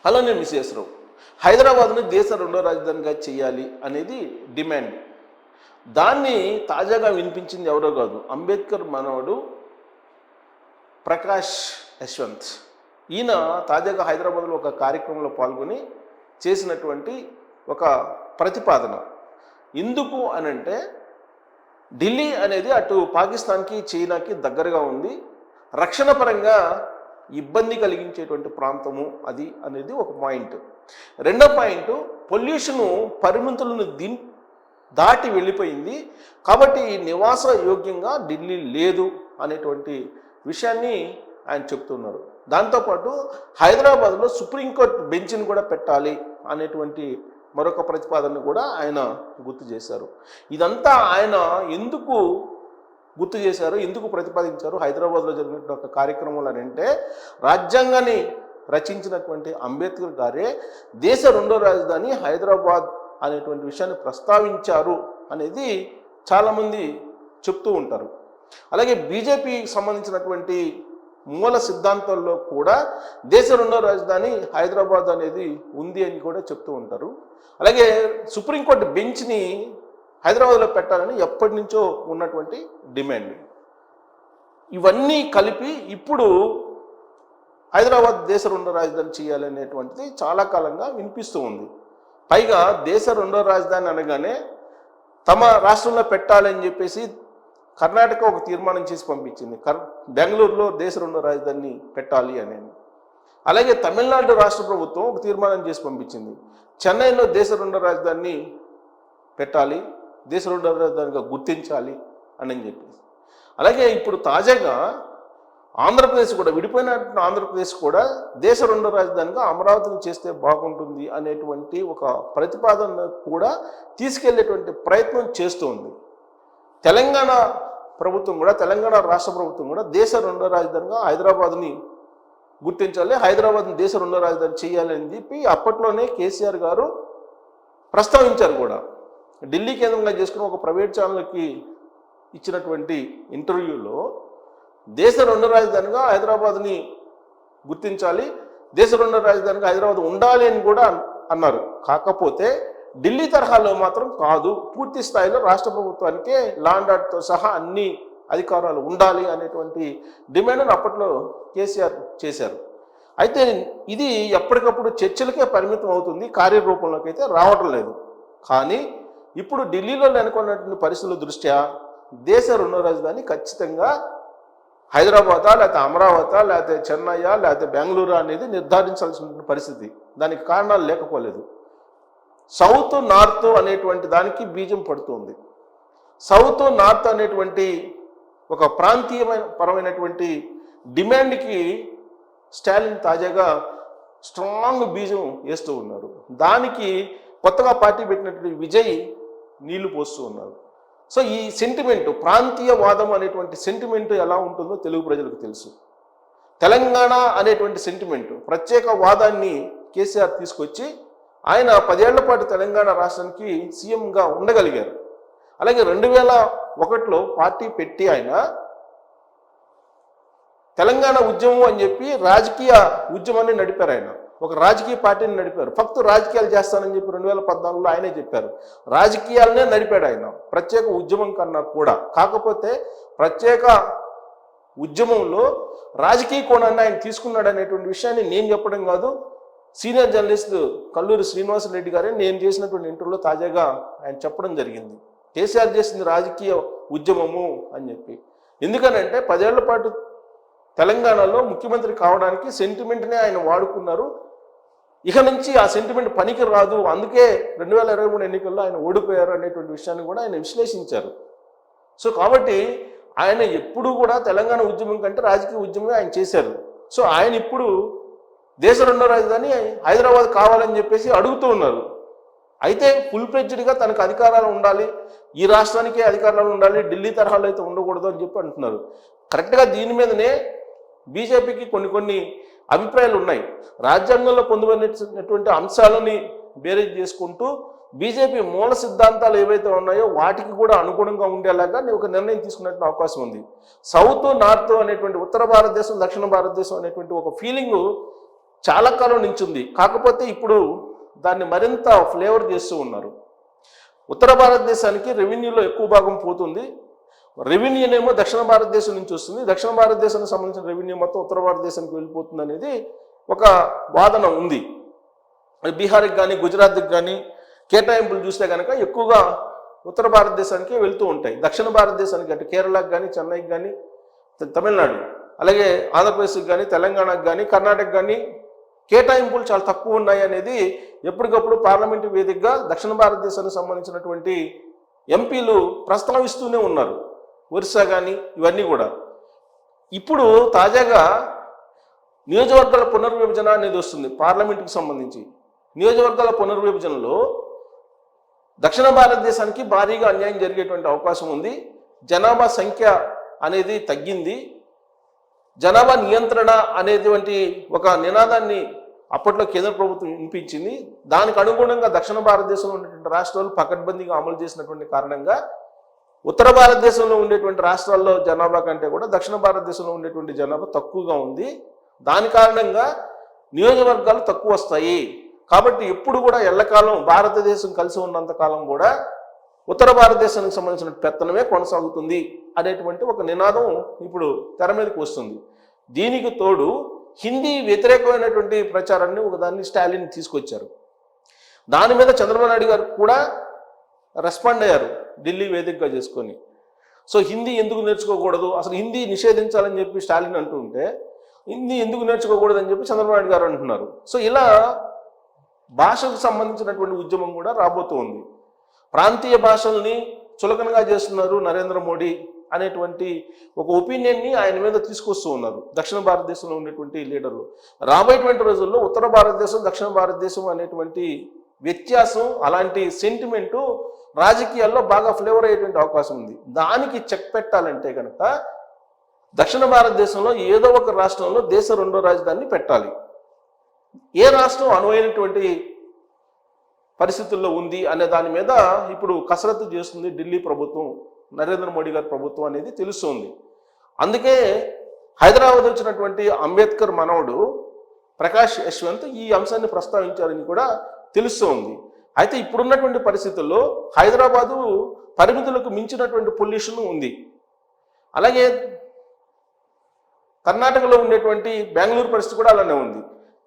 Hello, నేను miss రావు. హైదరాబాద్ను దేశ రెండో రాజధానిగా చేయాలి అనేది డిమాండ్. దాన్ని తాజాగా వినిపించింది ఎవరో కాదు, అంబేద్కర్ మనవడు ప్రకాష్ యశ్వంత్. ఈయన తాజాగా హైదరాబాద్లో ఒక కార్యక్రమంలో పాల్గొని చేసినటువంటి ఒక ప్రతిపాదన. ఎందుకు అనంటే, ఢిల్లీ అనేది అటు పాకిస్తాన్కి చైనాకి దగ్గరగా ఉంది, రక్షణ పరంగా ఇబ్బంది కలిగించేటువంటి ప్రాంతము అది అనేది ఒక పాయింట్. రెండో పాయింట్, పొల్యూషను పరిమితులను దాటి వెళ్ళిపోయింది కాబట్టి నివాస యోగ్యంగా ఢిల్లీ లేదు అనేటువంటి విషయాన్ని ఆయన చెప్తున్నారు. దాంతోపాటు హైదరాబాద్లో సుప్రీంకోర్టు బెంచ్ని కూడా పెట్టాలి అనేటువంటి మరొక ప్రతిపాదనను కూడా ఆయన గుర్తు చేశారు. ఇదంతా ఆయన ఎందుకు గుర్తు చేశారు, ఎందుకు ప్రతిపాదించారు హైదరాబాద్లో జరిగిన ఒక కార్యక్రమంలో అంటే, రాజ్యాంగాన్ని రచించినటువంటి అంబేద్కర్ గారే దేశ రెండో రాజధాని హైదరాబాద్ అనేటువంటి విషయాన్ని ప్రస్తావించారు అనేది చాలామంది చెప్తూ ఉంటారు. అలాగే బీజేపీకి సంబంధించినటువంటి మూల సిద్ధాంతాల్లో కూడా దేశ రెండో రాజధాని హైదరాబాద్ అనేది ఉంది అని కూడా చెప్తూ ఉంటారు. అలాగే సుప్రీంకోర్టు బెంచ్ని హైదరాబాద్లో పెట్టాలని ఎప్పటి నుంచో ఉన్నటువంటి డిమాండ్. ఇవన్నీ కలిపి ఇప్పుడు హైదరాబాద్ దేశ రెండో రాజధాని చేయాలనేటువంటిది చాలా కాలంగా వినిపిస్తూ ఉంది. పైగా దేశ రెండో రాజధాని అనగానే తమ రాష్ట్రంలో పెట్టాలని చెప్పేసి కర్ణాటక ఒక తీర్మానం చేసి పంపించింది, బెంగళూరులో దేశ రెండో రాజధాని పెట్టాలి అని. అలాగే తమిళనాడు రాష్ట్ర ప్రభుత్వం ఒక తీర్మానం చేసి పంపించింది, చెన్నైలో దేశ రెండో రాజధాని పెట్టాలి, దేశ రెండో రాజధానిగా గుర్తించాలి అని చెప్పేసి. అలాగే ఇప్పుడు తాజాగా ఆంధ్రప్రదేశ్ కూడా, విడిపోయిన ఆంధ్రప్రదేశ్ కూడా దేశ రెండో రాజధానిగా అమరావతిని చేస్తే బాగుంటుంది అనేటువంటి ఒక ప్రతిపాదన కూడా తీసుకెళ్లేటువంటి ప్రయత్నం చేస్తూ ఉంది. తెలంగాణ ప్రభుత్వం కూడా, తెలంగాణ రాష్ట్ర ప్రభుత్వం కూడా దేశ రెండో రాజధానిగా హైదరాబాద్ని గుర్తించాలి, హైదరాబాద్ని దేశ రెండో రాజధాని చేయాలని చెప్పి అప్పట్లోనే కేసీఆర్ గారు ప్రస్తావించారు కూడా. ఢిల్లీ కేంద్రంగా చేసుకుని ఒక ప్రైవేట్ ఛానల్కి ఇచ్చినటువంటి ఇంటర్వ్యూలో దేశ రెండో రాజధానిగా హైదరాబాద్ని గుర్తించాలి, దేశ రెండో రాజధానిగా హైదరాబాద్ ఉండాలి అని కూడా అన్నారు. కాకపోతే ఢిల్లీ తరహాలో మాత్రం కాదు, పూర్తి స్థాయిలో రాష్ట్ర ప్రభుత్వానికే లా అండ్ ఆర్డర్తో సహా అన్ని అధికారాలు ఉండాలి అనేటువంటి డిమాండ్ను అప్పట్లో కేసీఆర్ చేశారు. అయితే ఇది ఎప్పటికప్పుడు చర్చలకే పరిమితం అవుతుంది, కార్యరూపంలోకి అయితే రావటం లేదు. కానీ ఇప్పుడు ఢిల్లీలో నెలకొన్నటువంటి పరిస్థితుల దృష్ట్యా దేశ రెండో రాజధాని ఖచ్చితంగా హైదరాబాదా, లేకపోతే అమరావతి, లేకపోతే చెన్నయ్య, లేకపోతే బెంగళూరు అనేది నిర్ధారించాల్సిన పరిస్థితి. దానికి కారణాలు లేకపోలేదు. సౌత్ నార్త్ అనేటువంటి దానికి బీజం పడుతుంది. సౌత్ నార్త్ అనేటువంటి ఒక పరమైనటువంటి డిమాండ్కి స్టాలిన్ తాజాగా స్ట్రాంగ్ బీజం వేస్తూ ఉన్నారు. దానికి కొత్తగా పార్టీ పెట్టినటువంటి విజయ్ నీళ్లు పోస్తూ ఉన్నారు. సో ఈ సెంటిమెంటు, ప్రాంతీయవాదం అనేటువంటి సెంటిమెంటు ఎలా ఉంటుందో తెలుగు ప్రజలకు తెలుసు. తెలంగాణ అనేటువంటి సెంటిమెంటు, ప్రత్యేక వాదాన్ని కేసీఆర్ తీసుకొచ్చి ఆయన 10 ఏళ్ల పాటు తెలంగాణ రాష్ట్రానికి సీఎంగా ఉండగలిగారు. అలాగే 2001లో పార్టీ పెట్టి ఆయన తెలంగాణ ఉద్యమం అని చెప్పి రాజకీయ ఉద్యమాన్ని నడిపారు. ఆయన ఒక రాజకీయ పార్టీని నడిపారు. ఫక్తు రాజకీయాలు చేస్తానని చెప్పి 2014లో ఆయనే చెప్పారు. రాజకీయాలనే నడిపాడు ఆయన, ప్రత్యేక ఉద్యమం కన్నా కూడా. కాకపోతే ప్రత్యేక ఉద్యమంలో రాజకీయ కోణాన్ని ఆయన తీసుకున్నాడు అనేటువంటి విషయాన్ని నేను చెప్పడం కాదు, సీనియర్ జర్నలిస్ట్ కల్లూరి శ్రీనివాసరెడ్డి గారే నేను చేసినటువంటి ఇంటర్వ్యూలో తాజాగా ఆయన చెప్పడం జరిగింది. కేసీఆర్ చేసింది రాజకీయ ఉద్యమము అని చెప్పి. ఎందుకనంటే 10 ఏళ్ల పాటు తెలంగాణలో ముఖ్యమంత్రి కావడానికి సెంటిమెంట్నే ఆయన వాడుకున్నారు. ఇక నుంచి ఆ సెంటిమెంట్ పనికి రాదు, అందుకే 2023 ఎన్నికల్లో ఆయన ఓడిపోయారు అనేటువంటి విషయాన్ని కూడా ఆయన విశ్లేషించారు. సో కాబట్టి ఆయన ఎప్పుడు కూడా తెలంగాణ ఉద్యమం కంటే రాజకీయ ఉద్యమమే ఆయన చేశారు. సో ఆయన ఇప్పుడు దేశ రెండో రాజధాని హైదరాబాద్ కావాలని చెప్పేసి అడుగుతూ ఉన్నారు. అయితే ఫుల్ ఫ్లెడ్జ్డ్గా తనకు అధికారాలు ఉండాలి, ఈ రాష్ట్రానికే అధికారాలు ఉండాలి, ఢిల్లీ తరహాలో అయితే ఉండకూడదు అని చెప్పి అంటున్నారు. కరెక్ట్గా దీని మీదనే బీజేపీకి కొన్ని అభిప్రాయాలు ఉన్నాయి. రాజ్యాంగంలో పొందుపరిచినటువంటి అంశాలని బేరేజ్ చేసుకుంటూ బీజేపీ మూల సిద్ధాంతాలు ఏవైతే ఉన్నాయో వాటికి కూడా అనుగుణంగా ఉండేలాగా ఒక నిర్ణయం తీసుకున్నట్టు అవకాశం ఉంది. సౌత్ నార్త్ అనేటువంటి ఉత్తర భారతదేశం, దక్షిణ భారతదేశం అనేటువంటి ఒక ఫీలింగు చాలా కాలం నుంచి ఉంది. కాకపోతే ఇప్పుడు దాన్ని మరింత ఫ్లేవర్ చేస్తూ ఉన్నారు. ఉత్తర భారతదేశానికి రెవెన్యూలో ఎక్కువ భాగం పోతుంది. రెవెన్యూనేమో దక్షిణ భారతదేశం నుంచి వస్తుంది. దక్షిణ భారతదేశానికి సంబంధించిన రెవెన్యూ మొత్తం ఉత్తర భారతదేశానికి వెళ్ళిపోతుంది అనేది ఒక వాదన ఉంది. బీహార్కి కానీ గుజరాత్కి కానీ కేటాయింపులు చూస్తే కనుక ఎక్కువగా ఉత్తర భారతదేశానికి వెళ్తూ ఉంటాయి. దక్షిణ భారతదేశానికి అంటే కేరళకు కానీ చెన్నైకి కానీ తమిళనాడు అలాగే ఆంధ్రప్రదేశ్కి కానీ తెలంగాణకు కానీ కర్ణాటక కానీ కేటాయింపులు చాలా తక్కువ ఉన్నాయి అనేది ఎప్పటికప్పుడు పార్లమెంటు వేదికగా దక్షిణ భారతదేశానికి సంబంధించినటువంటి ఎంపీలు ప్రస్తావిస్తూనే ఉన్నారు. ఒరిస్సా కానీ ఇవన్నీ కూడా. ఇప్పుడు తాజాగా నియోజకవర్గాల పునర్విభజన అనేది వస్తుంది పార్లమెంటుకి సంబంధించి. నియోజకవర్గాల పునర్విభజనలో దక్షిణ భారతదేశానికి భారీగా అన్యాయం జరిగేటువంటి అవకాశం ఉంది. జనాభా సంఖ్య అనేది తగ్గింది. జనాభా నియంత్రణ అనేటువంటి ఒక నినాదాన్ని అప్పట్లో కేంద్ర ప్రభుత్వం వినిపించింది. దానికి అనుగుణంగా దక్షిణ భారతదేశంలో ఉన్నటువంటి రాష్ట్రాలు పకడ్బందీగా అమలు చేసినటువంటి కారణంగా ఉత్తర భారతదేశంలో ఉండేటువంటి రాష్ట్రాల్లో జనాభా కంటే కూడా దక్షిణ భారతదేశంలో ఉండేటువంటి జనాభా తక్కువగా ఉంది. దాని కారణంగా నియోజకవర్గాలు తక్కువ వస్తాయి. కాబట్టి ఎప్పుడు కూడా ఎల్లకాలం భారతదేశం కలిసి ఉన్నంత కాలం కూడా ఉత్తర భారతదేశానికి సంబంధించిన పెత్తనమే కొనసాగుతుంది అనేటువంటి ఒక నినాదం ఇప్పుడు తెర మీదకి వస్తుంది. దీనికి తోడు హిందీ వ్యతిరేకమైనటువంటి ప్రచారాన్ని ఒకదాన్ని స్టాలిన్ తీసుకొచ్చారు. దాని మీద చంద్రబాబు నాయుడు గారు కూడా రెస్పాండ్ అయ్యారు ఢిల్లీ వేదికగా చేసుకొని. సో హిందీ ఎందుకు నేర్చుకోకూడదు, అసలు హిందీ నిషేధించాలని చెప్పి స్టాలిన్ అంటూ ఉంటే హిందీ ఎందుకు నేర్చుకోకూడదు అని చెప్పి చంద్రబాబు నాయుడు గారు అంటున్నారు. సో ఇలా భాషకు సంబంధించినటువంటి ఉద్యమం కూడా రాబోతూ ఉంది. ప్రాంతీయ భాషల్ని చులకనగా చేస్తున్నారు నరేంద్ర మోడీ అనేటువంటి ఒక ఒపీనియన్ని ఆయన మీద తీసుకొస్తూ ఉన్నారు దక్షిణ భారతదేశంలో ఉండేటువంటి లీడర్లు. రాబోయేటువంటి రోజుల్లో ఉత్తర భారతదేశం దక్షిణ భారతదేశం అనేటువంటి వ్యత్యాసం, అలాంటి సెంటిమెంటు రాజకీయాల్లో బాగా ఫ్లేవర్ అయ్యేటువంటి అవకాశం ఉంది. దానికి చెక్ పెట్టాలంటే కనుక దక్షిణ భారతదేశంలో ఏదో ఒక రాష్ట్రంలో దేశ రెండో రాజధానిని పెట్టాలి. ఏ రాష్ట్రం అనువైనటువంటి పరిస్థితుల్లో ఉంది అనే దాని మీద ఇప్పుడు కసరత్తు చేస్తుంది ఢిల్లీ ప్రభుత్వం, నరేంద్ర మోడీ గారి ప్రభుత్వం అనేది తెలుస్తుంది. అందుకే హైదరాబాద్ వచ్చినటువంటి అంబేద్కర్ మనవడు ప్రకాష్ యశ్వంత్ ఈ అంశాన్ని ప్రస్తావించారని కూడా తెలుస్తోంది. అయితే ఇప్పుడున్నటువంటి పరిస్థితుల్లో హైదరాబాదు పరిమితులకు మించినటువంటి పొల్యూషన్ ఉంది. అలాగే కర్ణాటకలో ఉండేటువంటి బెంగళూరు పరిస్థితి కూడా అలానే ఉంది.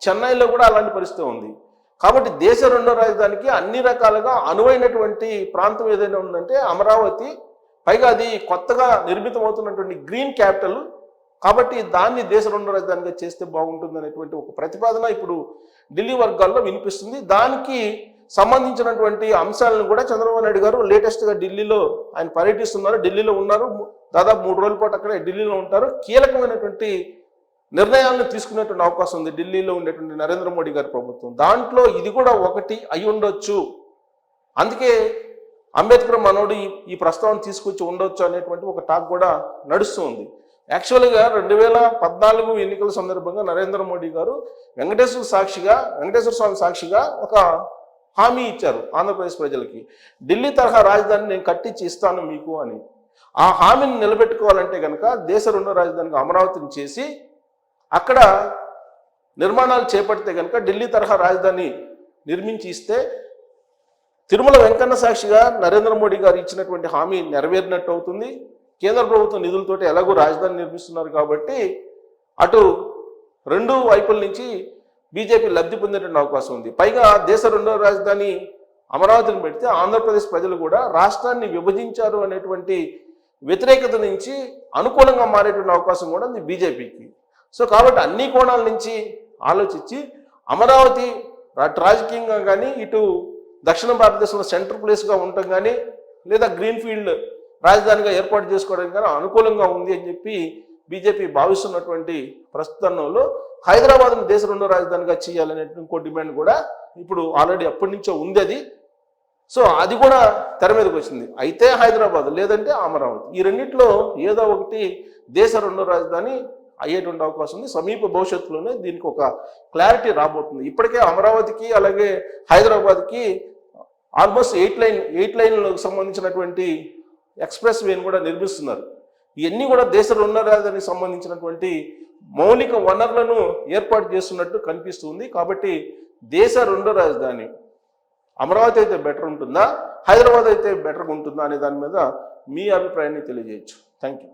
చెన్నైలో కూడా అలాంటి పరిస్థితి ఉంది. కాబట్టి దేశ రెండో రాజధానికి అన్ని రకాలుగా అనువైనటువంటి ప్రాంతం ఏదైనా ఉందంటే అమరావతి. పైగా అది కొత్తగా నిర్మితమవుతున్నటువంటి గ్రీన్ క్యాపిటల్. కాబట్టి దాన్ని దేశ రెండో రాజధానిగా చేస్తే బాగుంటుంది అనేటువంటి ఒక ప్రతిపాదన ఇప్పుడు ఢిల్లీ వర్గాల్లో వినిపిస్తుంది. దానికి సంబంధించినటువంటి అంశాలను కూడా చంద్రబాబు నాయుడు గారు లేటెస్ట్గా ఢిల్లీలో ఆయన పర్యటిస్తున్నారు. ఢిల్లీలో ఉన్నారు, దాదాపు 3 రోజుల పాటు అక్కడే ఢిల్లీలో ఉంటారు. కీలకమైనటువంటి నిర్ణయాలను తీసుకునేటువంటి అవకాశం ఉంది ఢిల్లీలో ఉండేటువంటి నరేంద్ర మోడీ గారి ప్రభుత్వం. దాంట్లో ఇది కూడా ఒకటి అయి ఉండొచ్చు. అందుకే అంబేద్కర్ మనోడు ఈ ప్రస్తావన తీసుకొచ్చి ఉండొచ్చు అనేటువంటి ఒక టాక్ కూడా నడుస్తుంది. యాక్చువల్గా 2014 ఎన్నికల సందర్భంగా నరేంద్ర మోడీ గారు వెంకటేశ్వర స్వామి సాక్షిగా ఒక హామీ ఇచ్చారు ఆంధ్రప్రదేశ్ ప్రజలకి. ఢిల్లీ తరహా రాజధాని నేను కట్టించి ఇస్తాను మీకు అని. ఆ హామీని నిలబెట్టుకోవాలంటే కనుక దేశ రెండో రాజధానిగా అమరావతిని చేసి అక్కడ నిర్మాణాలు చేపడితే కనుక ఢిల్లీ తరహా రాజధాని నిర్మించి ఇస్తే తిరుమల వెంకన్న సాక్షిగా నరేంద్ర మోడీ గారు ఇచ్చినటువంటి హామీ నెరవేరినట్టు అవుతుంది. కేంద్ర ప్రభుత్వం నిధులతోటి ఎలాగో రాజధాని నిర్మిస్తున్నారు కాబట్టి అటు 2 వైపుల నుంచి బీజేపీ లబ్ధి పొందేటువంటి అవకాశం ఉంది. పైగా దేశ రెండో రాజధాని అమరావతిని పెడితే ఆంధ్రప్రదేశ్ ప్రజలు కూడా రాష్ట్రాన్ని విభజించారు అనేటువంటి వ్యతిరేకత నుంచి అనుకూలంగా మారేటువంటి అవకాశం కూడా ఉంది బీజేపీకి. సో కాబట్టి అన్ని కోణాల నుంచి ఆలోచించి అమరావతి రాజకీయంగా కానీ ఇటు దక్షిణ భారతదేశంలో సెంట్రల్ ప్లేస్గా ఉండటం కానీ లేదా గ్రీన్ఫీల్డ్ రాజధానిగా ఏర్పాటు చేసుకోవడానికి కానీ అనుకూలంగా ఉంది అని చెప్పి బీజేపీ భావిస్తున్నటువంటి ప్రస్తుతంలో హైదరాబాద్ను దేశ రెండో రాజధానిగా చేయాలనే ఇంకో డిమాండ్ కూడా ఇప్పుడు ఆల్రెడీ అప్పటి నుంచో ఉంది అది. సో అది కూడా తెర మీదకి వచ్చింది. అయితే హైదరాబాద్ లేదంటే అమరావతి, ఈ రెండింటిలో ఏదో ఒకటి దేశ రెండో రాజధాని అయ్యేటువంటి అవకాశం ఉంది. సమీప భవిష్యత్తులోనే దీనికి ఒక క్లారిటీ రాబోతుంది. ఇప్పటికే అమరావతికి అలాగే హైదరాబాద్కి ఆల్మోస్ట్ 8 లైన్లకు సంబంధించినటువంటి ఎక్స్ప్రెస్ వేని కూడా నిర్మిస్తున్నారు. ఇవన్నీ కూడా దేశ రెండో రాజధానికి సంబంధించినటువంటి మౌలిక వనరులను ఏర్పాటు చేస్తున్నట్టు కనిపిస్తుంది. కాబట్టి దేశ రెండో రాజధాని అమరావతి అయితే బెటర్ ఉంటుందా, హైదరాబాద్ అయితే బెటర్గా ఉంటుందా అనే దాని మీద మీ అభిప్రాయాన్ని తెలియజేయచ్చు. Thank you.